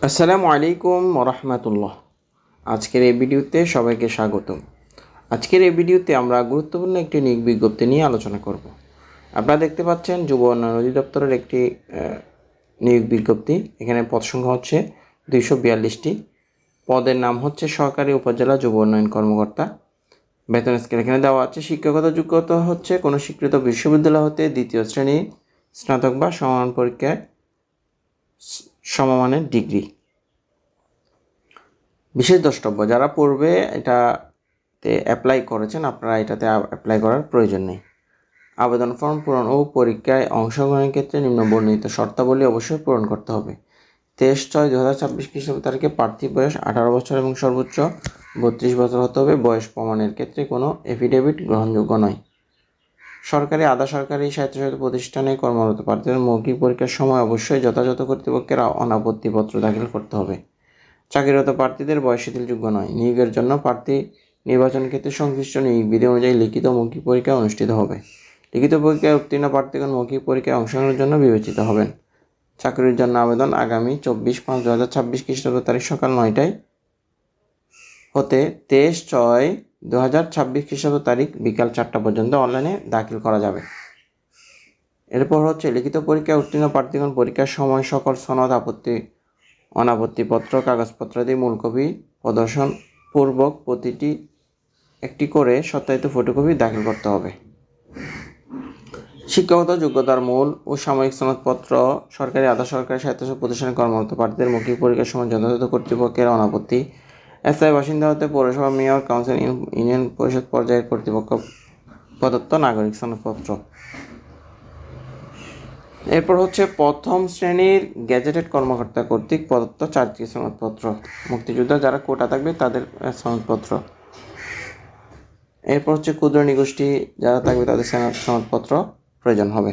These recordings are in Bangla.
আসসালামু আলাইকুম রহমতুল্লাহ। আজকের এই ভিডিওতে সবাইকে স্বাগতম। আজকের এই ভিডিওতে আমরা গুরুত্বপূর্ণ একটি নিয়োগ বিজ্ঞপ্তি নিয়ে আলোচনা করব। আপনারা দেখতে পাচ্ছেন যুব উন্নয়ন অধিদপ্তরের একটি নিয়োগ বিজ্ঞপ্তি। এখানে পদ সংখ্যা হচ্ছে 242টি। পদের নাম হচ্ছে সহকারী উপজেলা যুব উন্নয়ন কর্মকর্তা। বেতন স্কেল এখানে দেওয়া আছে। শিক্ষাগত যোগ্যতা হচ্ছে কোনো স্বীকৃত বিশ্ববিদ্যালয় হতে দ্বিতীয় শ্রেণী স্নাতক বা সমমান পরীক্ষায় সমমানের ডিগ্রি। বিশেষ দ্রষ্টব্য, যারা পূর্বে এটাতে অ্যাপ্লাই করেছেন আপনারা এটাতে অ্যাপ্লাই করার প্রয়োজন নেই। আবেদন ফর্ম পূরণ ও পরীক্ষায় অংশগ্রহণের ক্ষেত্রে নিম্ন বর্ণিত শর্তাবলী অবশ্যই পূরণ করতে হবে। 23/6/2026 খ্রিস্টাব্দ তারিখে প্রার্থী বয়স 18 বছর এবং সর্বোচ্চ 32 বছর হতে হবে। বয়স প্রমাণের ক্ষেত্রে কোনো এফিডেভিট গ্রহণযোগ্য নয়। সরকারি আধা সরকারি স্বায়ত্তশাসিত প্রতিষ্ঠানে কর্মরত প্রার্থীদের মৌখিক পরীক্ষার সময় অবশ্যই যথাযথ কর্তৃপক্ষের অনাপত্তিপত্র দাখিল করতে হবে। চাকরিরত প্রার্থীদের বয়স শিথিলযোগ্য নয়। নিয়োগের জন্য প্রার্থী নির্বাচন ক্ষেত্রে সংশ্লিষ্ট নিয়োগ বিধি অনুযায়ী লিখিত মৌখিক পরীক্ষা অনুষ্ঠিত হবে। লিখিত পরীক্ষায় উত্তীর্ণ প্রার্থীগণ মৌখিক পরীক্ষায় অংশগ্রহণের জন্য বিবেচিত হবেন। চাকরির জন্য আবেদন আগামী 24/5/2026 খ্রিস্টাব্দ তারিখ সকাল 9টায় হতে 23/6/2026 খ্রিস্টাব্দ তারিখ বিকাল 4টা পর্যন্ত অনলাইনে দাখিল করা যাবে। এরপর হচ্ছে লিখিত পরীক্ষায় উত্তীর্ণ প্রার্থীগণ পরীক্ষার সময় সকল সনদ অনাপত্তিপত্র কাগজপত্রাদি মূল কপি প্রদর্শন পূর্বক প্রতিটি একটি করে সত্যায়িত ফটোকপি দাখিল করতে হবে। শিক্ষাগত যোগ্যতার মূল ও সাময়িক সনদপত্র সরকারি আধা সরকারি স্বায়ত্তশাসিত প্রতিষ্ঠানে কর্মরত প্রার্থীদের মৌখিক পরীক্ষার সময় যথাযথ কর্তৃপক্ষের অনাপত্তি, স্থায়ী বাসিন্দা হতে পৌরসভা, মেয়র, কাউন্সিল, ইউনিয়ন পরিষদ পর্যায়ের কর্তৃপক্ষ প্রদত্ত নাগরিক সনদপত্র। এরপর হচ্ছে প্রথম শ্রেণীর গ্যাজেটেড কর্মকর্তা কর্তৃক প্রদত্ত 4টি সনদপত্র। মুক্তিযোদ্ধা যারা কোটা থাকবে তাদের সনদপত্র। এরপর হচ্ছে ক্ষুদ্র নিগোষ্ঠী যারা থাকবে তাদের সনদপত্র প্রয়োজন হবে।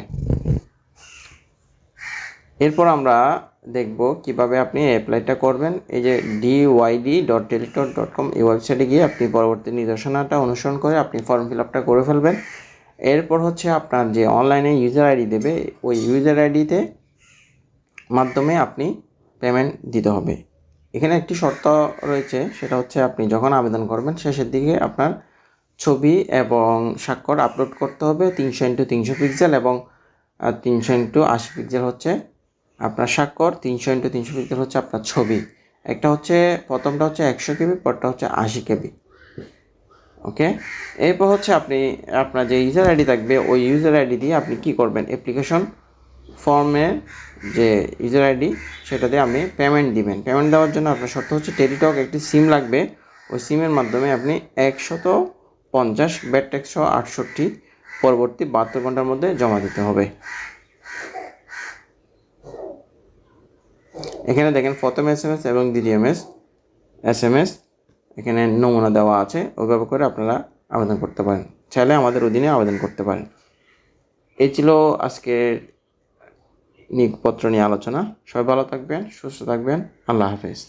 এরপর আমরা দেখব কিভাবে আপনি অ্যাপ্লাইটা করবেন। এই যে dyd.teletalk.com এই ওয়েবসাইটে গিয়ে আপনি পরবর্তী নির্দেশনাটা অনুসরণ করে আপনি ফর্ম ফিল আপটা করে ফেলবেন। এরপর হচ্ছে আপনার যে অনলাইনে ইউজার আইডি দেবে ওই ইউজার আইডিতে মাধ্যমে আপনি পেমেন্ট দিতে হবে। এখানে একটি শর্ত রয়েছে, সেটা হচ্ছে আপনি যখন আবেদন করবেন শেষের দিকে আপনার ছবি এবং স্বাক্ষর আপলোড করতে হবে। 300x300 পিক্সেল এবং 300x80 পিক্সেল হচ্ছে আপনার স্বাক্ষর, 300x300 পিক্সেল হচ্ছে আপনার ছবি। একটা হচ্ছে প্রথমটা হচ্ছে 100 KB, পরটা হচ্ছে 80 KB। ওকে, এরপর হচ্ছে আপনি আপনার যে ইউজার আইডি থাকবে ওই ইউজার আইডি দিয়ে আপনি কি করবেন, অ্যাপ্লিকেশন ফর্মের যে ইউজার আইডি সেটা দিয়ে আপনি পেমেন্ট দিবেন। পেমেন্ট দেওয়ার জন্য আপনার শর্ত হচ্ছে টেলিটক একটি সিম লাগবে। ওই সিমের মাধ্যমে আপনি 150 ব্যাট ট্যাক্স 168 পরবর্তী 72 ঘন্টার মধ্যে জমা দিতে হবে। এখানে দেখেন প্রথম SMS এবং দ্বিতীয় SMS এখানে নমুনা দেওয়া আছে। ওইভাবে করে আপনারা আবেদন করতে পারেন, চাইলে আমাদের অধীনে আবেদন করতে পারেন। এই ছিল আজকের নিয়োগপত্র নিয়ে আলোচনা। সবাই ভালো থাকবেন, সুস্থ থাকবেন। আল্লাহ হাফেজ।